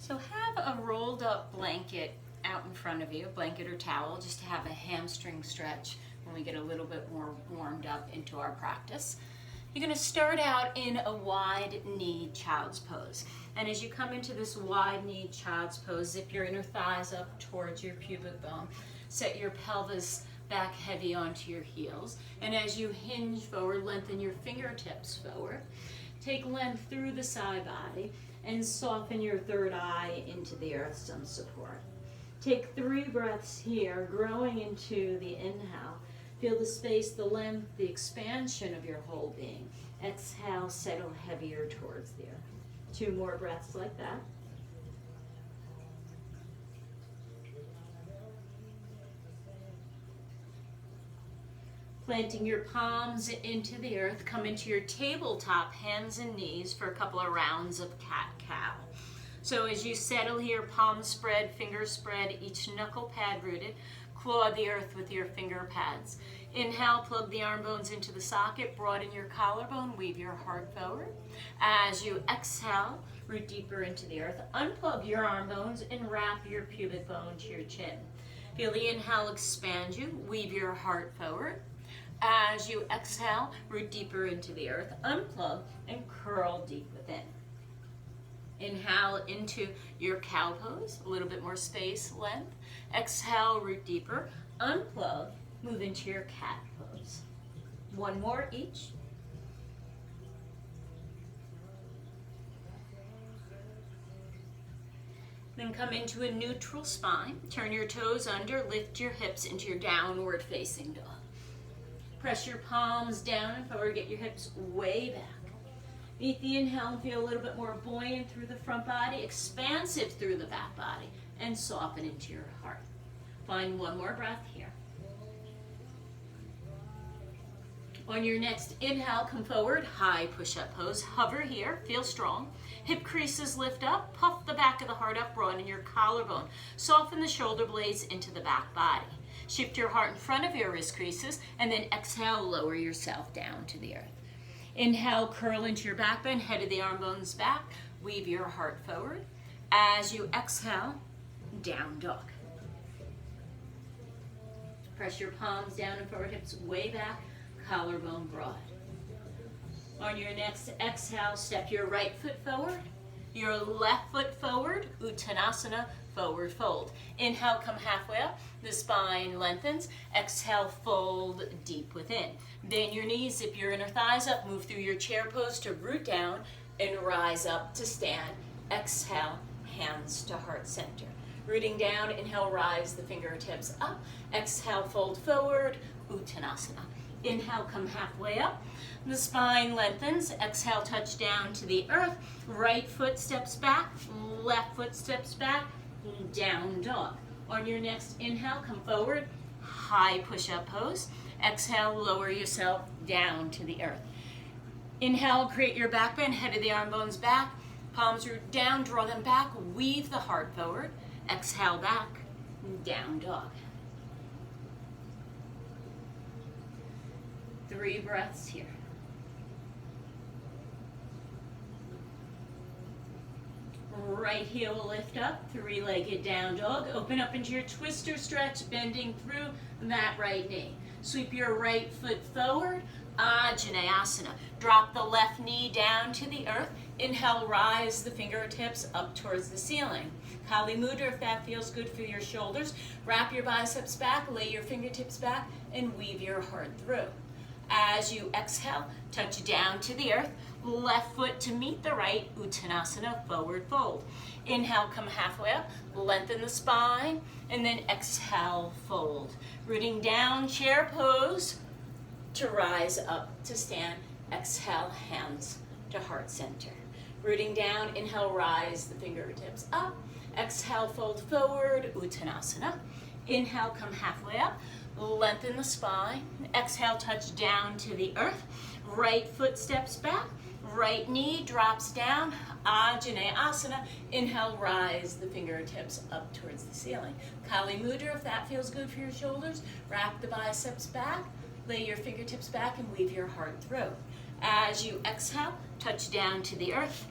So have a rolled up blanket out in front of you, blanket or towel, just to have a hamstring stretch when we get a little bit more warmed up into our practice. You're going to start out in a wide knee child's pose. And as you come into this wide knee child's pose, zip your inner thighs up towards your pubic bone. Set your pelvis back heavy onto your heels. And as you hinge forward, lengthen your fingertips forward. Take length through the side body and soften your third eye into the earth, some support. Take 3 breaths here, growing into the inhale. Feel the space, the length, the expansion of your whole being. Exhale, settle heavier towards the earth. 2 more breaths like that. Planting your palms into the earth, come into your tabletop, hands and knees for a couple of rounds of cat-cow. So as you settle here, palms spread, fingers spread, each knuckle pad rooted, claw the earth with your finger pads. Inhale, plug the arm bones into the socket, broaden your collarbone, weave your heart forward. As you exhale, root deeper into the earth, unplug your arm bones and wrap your pubic bone to your chin. Feel the inhale expand you, weave your heart forward. As you exhale, root deeper into the earth, unplug and curl deep within. Inhale into your cow pose, a little bit more space, length. Exhale, root deeper, unplug, move into your cat pose. 1 more each. Then come into a neutral spine. Turn your toes under, lift your hips into your downward facing dog. Press your palms down and forward, get your hips way back. Meet the inhale and feel a little bit more buoyant through the front body, expansive through the back body, and soften into your heart. Find 1 more breath here. On your next inhale, come forward, high push-up pose. Hover here, feel strong. Hip creases lift up, puff the back of the heart up, broaden your collarbone. Soften the shoulder blades into the back body. Shift your heart in front of your wrist creases, and then exhale, lower yourself down to the earth. Inhale, curl into your back bend, head of the arm bones back, weave your heart forward. As you exhale, down dog. Press your palms down and forward, hips way back, collarbone broad. On your next exhale, step your right foot forward, your left foot forward, Uttanasana, forward fold. Inhale, come halfway up, the spine lengthens. Exhale, fold deep within. Bend your knees, zip your inner thighs up, move through your chair pose to root down and rise up to stand. Exhale, hands to heart center. Rooting down, inhale, rise the fingertips up. Exhale, fold forward, Uttanasana. Inhale, come halfway up. The spine lengthens. Exhale, touch down to the earth. Right foot steps back, left foot steps back, down dog. On your next inhale, come forward, high push-up pose. Exhale, lower yourself down to the earth. Inhale, create your back bend, head of the arm bones back, palms root down, draw them back, weave the heart forward. Exhale back, down dog. 3 breaths here. Right heel will lift up, 3-legged down dog. Open up into your twister stretch, bending through that right knee. Sweep your right foot forward, Ajnayasana. Drop the left knee down to the earth. Inhale, rise the fingertips up towards the ceiling. Kali Mudra, if that feels good for your shoulders. Wrap your biceps back, lay your fingertips back, and weave your heart through. As you exhale, touch down to the earth. Left foot to meet the right, Uttanasana, forward fold. Inhale, come halfway up, lengthen the spine, and then exhale, fold. Rooting down, chair pose to rise up to stand. Exhale, hands to heart center. Rooting down, inhale, rise the fingertips up. Exhale, fold forward, Uttanasana. Inhale, come halfway up, lengthen the spine. Exhale, touch down to the earth. Right foot steps back. Right knee drops down, Ajnayasana. Inhale, rise the fingertips up towards the ceiling. Kali Mudra, if that feels good for your shoulders. Wrap the biceps back, lay your fingertips back, and weave your heart through. As you exhale, touch down to the earth,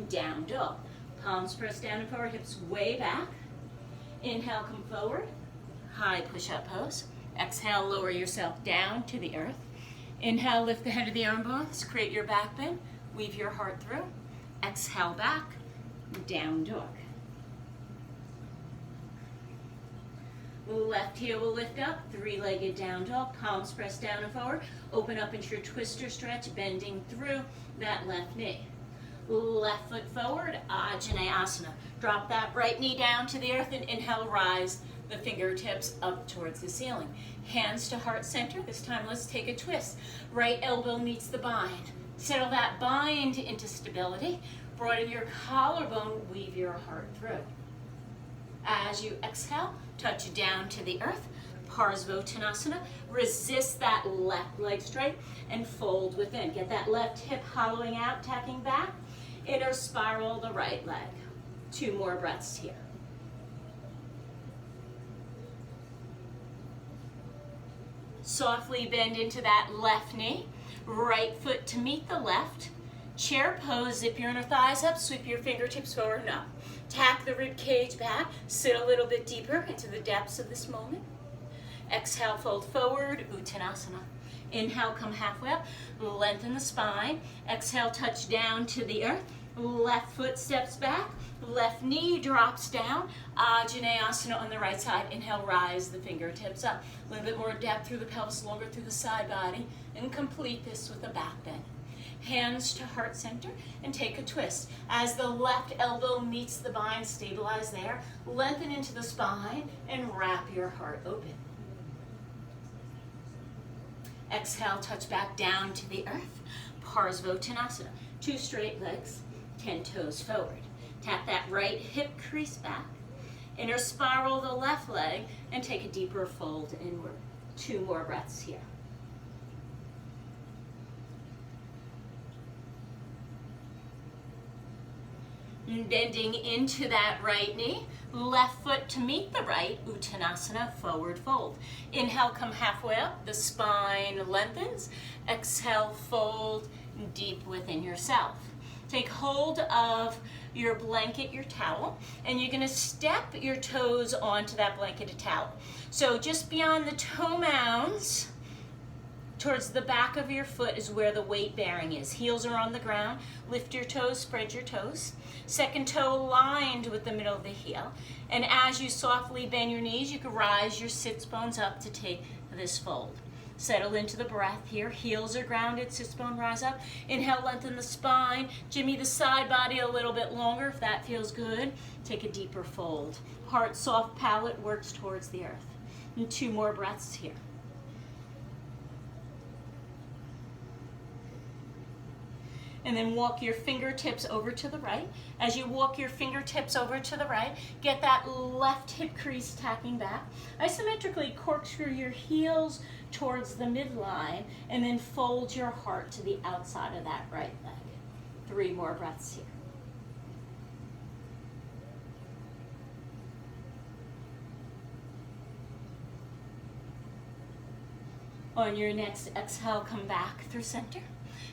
down dog. palms press down and forward, hips way back. Inhale, come forward, high push-up pose. Exhale, lower yourself down to the earth. Inhale, lift the head of the arm bones, create your back bend, weave your heart through. Exhale, back, down dog. Left heel will lift up, three-legged down dog, palms press down and forward. Open up into your twister stretch, bending through that left knee. Left foot forward, Ajnasana. Drop that right knee down to the earth and inhale, rise the fingertips up towards the ceiling. Hands to heart center. This time let's take a twist. Right elbow meets the bind. Settle that bind into stability. Broaden your collarbone, weave your heart through. As you exhale, touch down to the earth. Parsvottanasana. Resist that left leg straight and fold within. Get that left hip hollowing out, tacking back. Inner spiral the right leg. 2 more breaths here. Softly bend into that left knee. Right foot to meet the left. Chair pose, zip your inner thighs up, sweep your fingertips forward and up. Tack the rib cage back, sit a little bit deeper into the depths of this moment. Exhale, fold forward, Uttanasana. Inhale, come halfway up, lengthen the spine. Exhale, touch down to the earth. Left foot steps back, left knee drops down. Ajnasana on the right side. Inhale, rise the fingertips up. A little bit more depth through the pelvis, longer through the side body. And complete this with a back bend. Hands to heart center and take a twist. As the left elbow meets the bind, stabilize there. Lengthen into the spine and wrap your heart open. Exhale, touch back down to the earth. Parsvottanasana. 2 straight legs, 10 toes forward. Tap that right hip crease back. Inner spiral the left leg and take a deeper fold inward. 2 more breaths here. Bending into that right knee, left foot to meet the right, Uttanasana, forward fold. Inhale, come halfway up, the spine lengthens. Exhale, fold deep within yourself. Take hold of your blanket, your towel, and you're gonna step your toes onto that blanketed towel. So just beyond the toe mounds, towards the back of your foot is where the weight bearing is. Heels are on the ground. Lift your toes, spread your toes. Second toe aligned with the middle of the heel. And as you softly bend your knees, you can rise your sits bones up to take this fold. Settle into the breath here. Heels are grounded, sits bone rise up. Inhale, lengthen the spine. Jimmy the side body a little bit longer if that feels good. Take a deeper fold. Heart soft, palate works towards the earth. And 2 more breaths here. And then walk your fingertips over to the right. As you walk your fingertips over to the right, get that left hip crease tacking back. Isometrically corkscrew your heels towards the midline and then fold your heart to the outside of that right leg. 3 more breaths here. On your next exhale, come back through center.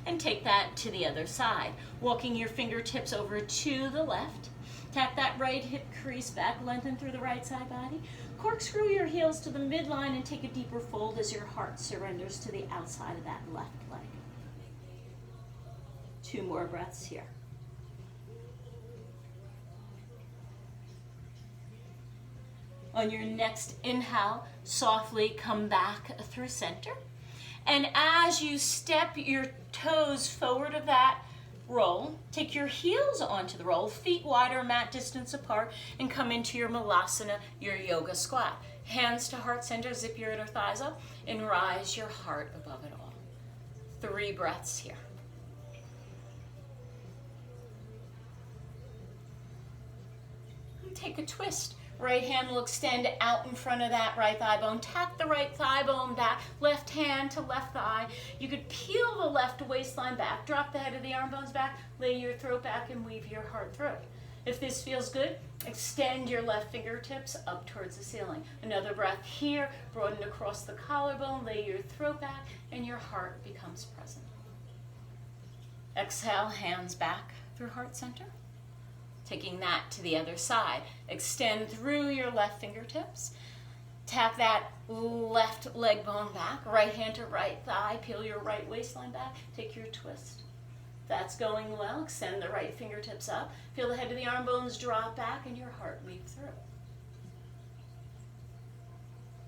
And take that to the other side. Walking your fingertips over to the left. Tap that right hip crease back, lengthen through the right side body. Corkscrew your heels to the midline and take a deeper fold as your heart surrenders to the outside of that left leg. 2 more breaths here. On your next inhale, softly come back through center. And as you step your toes forward of that roll, take your heels onto the roll, feet wider, mat distance apart, and come into your malasana, your yoga squat. Hands to heart center, zip your inner thighs up, and rise your heart above it all. 3 breaths here. And take a twist. Right hand will extend out in front of that right thigh bone. Tap the right thigh bone back. Left hand to left thigh. You could peel the left waistline back. Drop the head of the arm bones back. Lay your throat back and weave your heart through. If this feels good, extend your left fingertips up towards the ceiling. Another breath here. Broaden across the collarbone. Lay your throat back and your heart becomes present. Exhale, hands back through heart center. Taking that to the other side. Extend through your left fingertips. Tap that left leg bone back. Right hand to right thigh. Peel your right waistline back. Take your twist. That's going well. Extend the right fingertips up. Feel the head of the arm bones drop back and your heart weave through.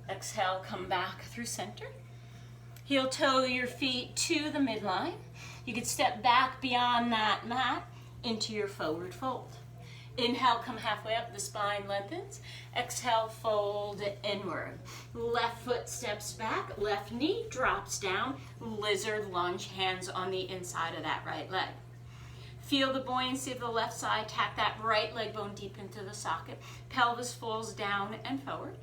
Exhale, come back through center. Heel toe your feet to the midline. You can step back beyond that mat into your forward fold. Inhale, come halfway up, the spine lengthens. Exhale, fold inward. Left foot steps back, left knee drops down. Lizard lunge, hands on the inside of that right leg. Feel the buoyancy of the left side. Tap that right leg bone deep into the socket. Pelvis falls down and forward.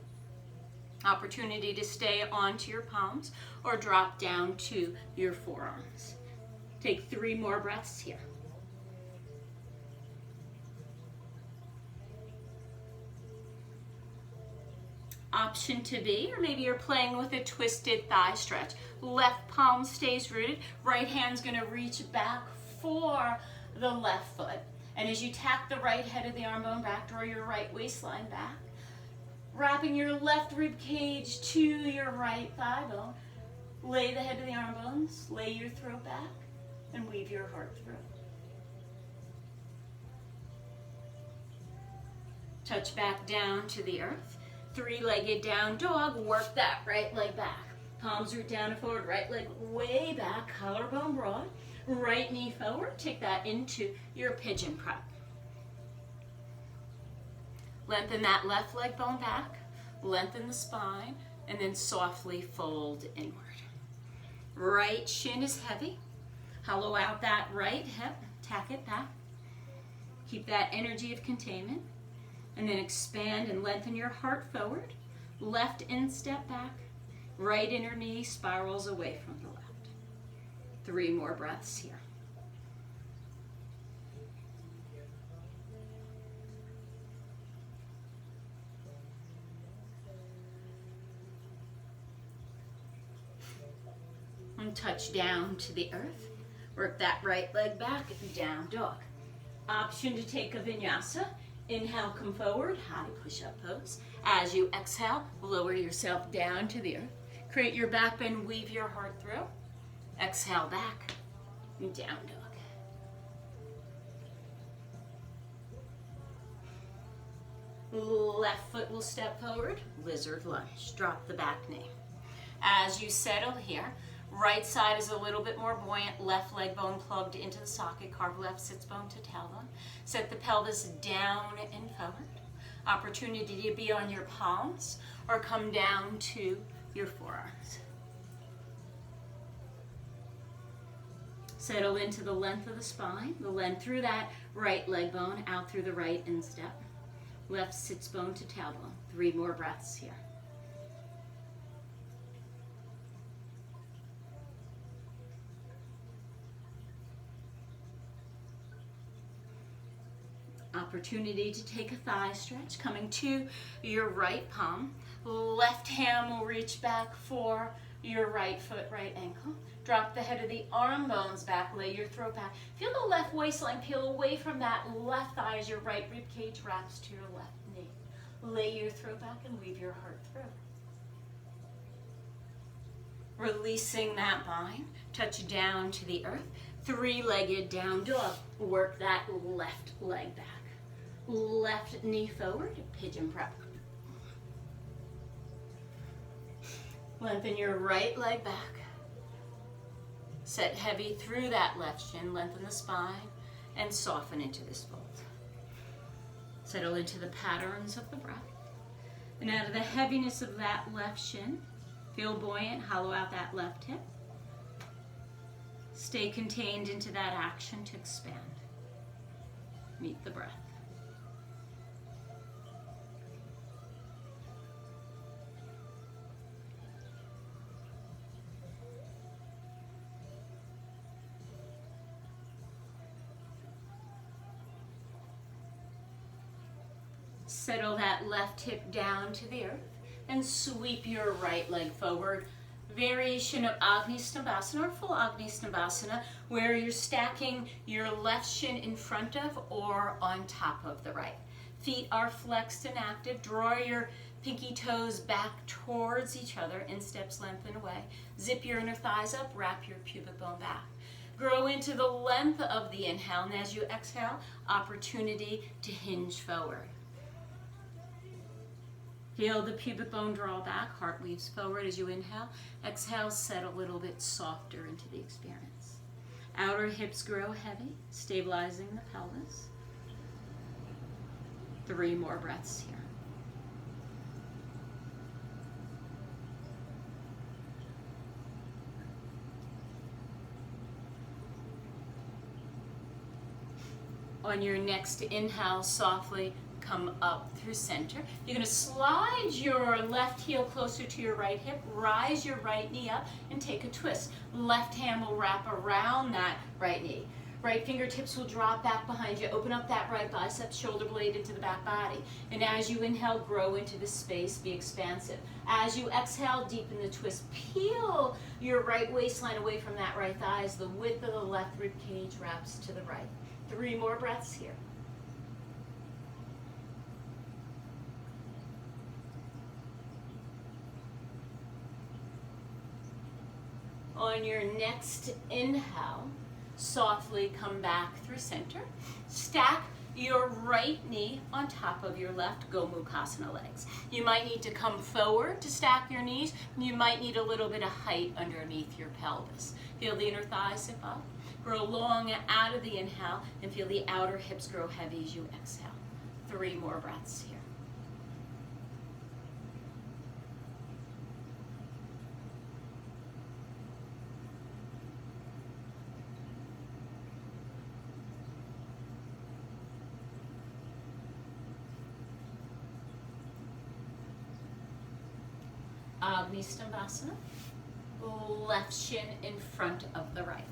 Opportunity to stay onto your palms or drop down to your forearms. Take 3 more breaths here. Option to be, or maybe you're playing with a twisted thigh stretch. Left palm stays rooted. Right hand's going to reach back for the left foot. And as you tap the right head of the arm bone back, draw your right waistline back. Wrapping your left rib cage to your right thigh bone. Lay the head of the arm bones, lay your throat back, and weave your heart through. Touch back down to the earth. 3-legged down dog, work that right leg back. Palms root down and forward, right leg way back, collarbone broad. Right knee forward, take that into your pigeon prep. Lengthen that left leg bone back, lengthen the spine, and then softly fold inward. Right shin is heavy. Hollow out that right hip, tack it back. Keep that energy of containment. And then expand and lengthen your heart forward. Left instep back. Right inner knee spirals away from the left. 3 more breaths here. And touch down to the earth. Work that right leg back, down dog. Option to take a vinyasa. Inhale, come forward, high push-up pose. As you exhale, lower yourself down to the earth. Create your back bend, weave your heart through. Exhale back, down dog. Left foot will step forward, lizard lunge. Drop the back knee. As you settle here, right side is a little bit more buoyant, left leg bone plugged into the socket, carve left sits bone to tailbone. Set the pelvis down and forward. Opportunity to be on your palms or come down to your forearms. Settle into the length of the spine, the length through that right leg bone, out through the right instep. Left sits bone to tailbone. 3 more breaths here. Opportunity to take a thigh stretch, coming to your right palm. Left hand will reach back for your right foot, right ankle. Drop the head of the arm bones back, lay your throat back. Feel the left waistline peel away from that left thigh as your right rib cage wraps to your left knee. Lay your throat back and weave your heart through. Releasing that bind, touch down to the earth. 3-legged down dog. Work that left leg back. Left knee forward, pigeon prep. Lengthen your right leg back. Set heavy through that left shin, lengthen the spine, and soften into this fold. Settle into the patterns of the breath. And out of the heaviness of that left shin, feel buoyant, hollow out that left hip. Stay contained into that action to expand. Meet the breath. Settle that left hip down to the earth and sweep your right leg forward. variation of Agni Stambhasana or full Agni Stambhasana, where you're stacking your left shin in front of or on top of the right. Feet are flexed and active. Draw your pinky toes back towards each other, insteps lengthen away. Zip your inner thighs up, wrap your pubic bone back. Grow into the length of the inhale, and as you exhale, opportunity to hinge forward. Feel the pubic bone draw back, heart weaves forward as you inhale. Exhale, set a little bit softer into the experience. Outer hips grow heavy, stabilizing the pelvis. 3 more breaths here. On your next inhale, softly come up through center. You're going to slide your left heel closer to your right hip, rise your right knee up, and take a twist. Left hand will wrap around that right knee. Right fingertips will drop back behind you. Open up that right bicep, shoulder blade into the back body. And as you inhale, grow into the space, be expansive. As you exhale, deepen the twist. Peel your right waistline away from that right thigh as the width of the left rib cage wraps to the right. 3 more breaths here. On your next inhale, softly come back through center. Stack your right knee on top of your left Gomukhasana legs. You might need to come forward to stack your knees. You might need a little bit of height underneath your pelvis. Feel the inner thighs zip up. Grow long out of the inhale and feel the outer hips grow heavy as you exhale. 3 more breaths here. Agni Stambhasana, left shin in front of the right,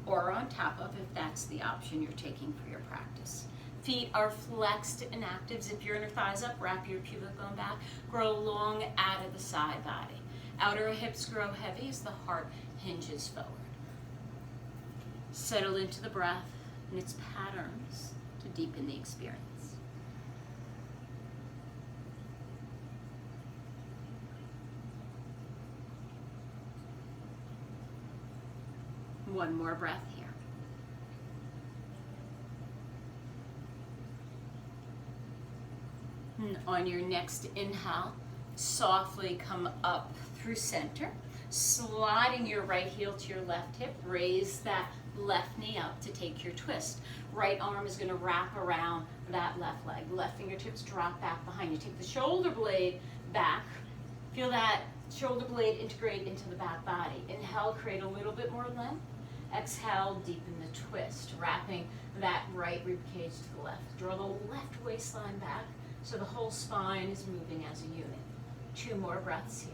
or on top of if that's the option you're taking for your practice. Feet are flexed and active. Zip your inner thighs up, wrap your pubic bone back, grow long out of the side body. Outer hips grow heavy as the heart hinges forward. Settle into the breath and its patterns to deepen the experience. One more breath here. And on your next inhale, softly come up through center, sliding your right heel to your left hip. Raise that left knee up to take your twist. Right arm is going to wrap around that left leg. Left fingertips drop back behind you. Take the shoulder blade back. Feel that shoulder blade integrate into the back body. Inhale, create a little bit more length. Exhale, deepen the twist, wrapping that right rib cage to the left. Draw the left waistline back so the whole spine is moving as a unit. 2 more breaths here.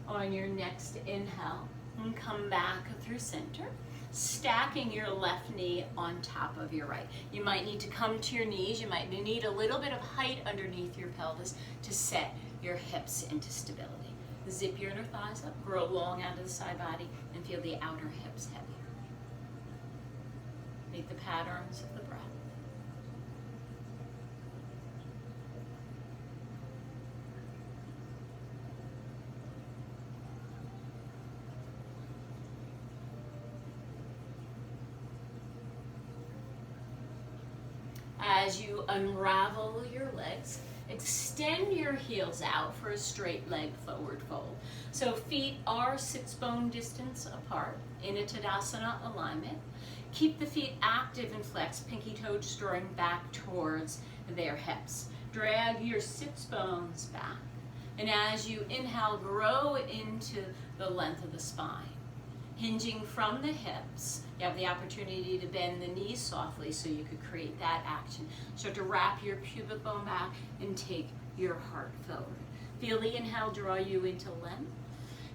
On your next inhale, and come back through center, stacking your left knee on top of your right. You might need to come to your knees. You might need a little bit of height underneath your pelvis to set your hips into stability. Zip your inner thighs up, grow long out of the side body, and feel the outer hips heavier. Make the patterns of the breath. As you unravel your legs, extend your heels out for a straight leg forward fold. So feet are 6 bone distance apart in a Tadasana alignment. Keep the feet active and flexed, pinky toes drawing back towards their hips. Drag your sits bones back. And as you inhale, grow into the length of the spine. Hinging from the hips, you have the opportunity to bend the knees softly so you could create that action. Start to wrap your pubic bone back and take your heart forward. Feel the inhale draw you into length.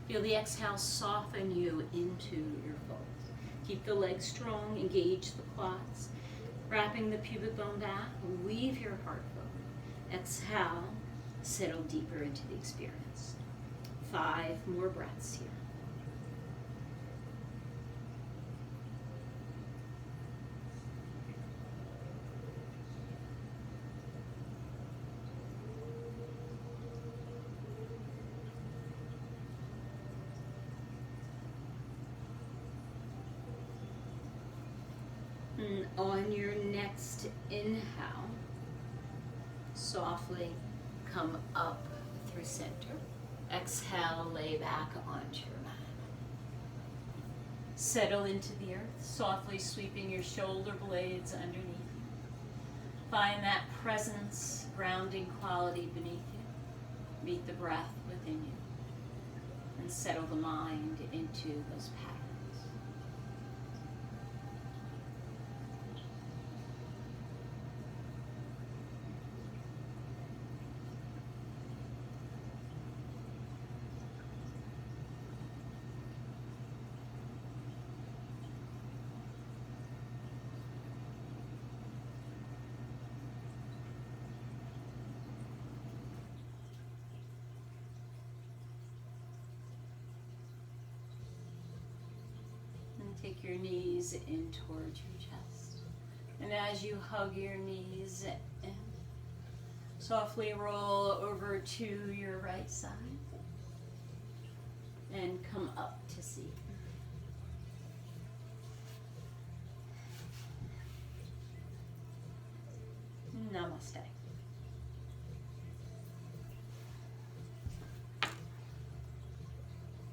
Feel the exhale soften you into your fold. Keep the legs strong, engage the quads. Wrapping the pubic bone back, weave your heart forward. Exhale, settle deeper into the experience. 5 more breaths here. And on your next inhale, softly come up through center. Exhale, lay back onto your mat. Settle into the earth, softly sweeping your shoulder blades underneath you. Find that presence, grounding quality beneath you. Meet the breath within you. And settle the mind into those patterns. Take your knees in towards your chest. And as you hug your knees in, softly roll over to your right side and come up to seat. Namaste.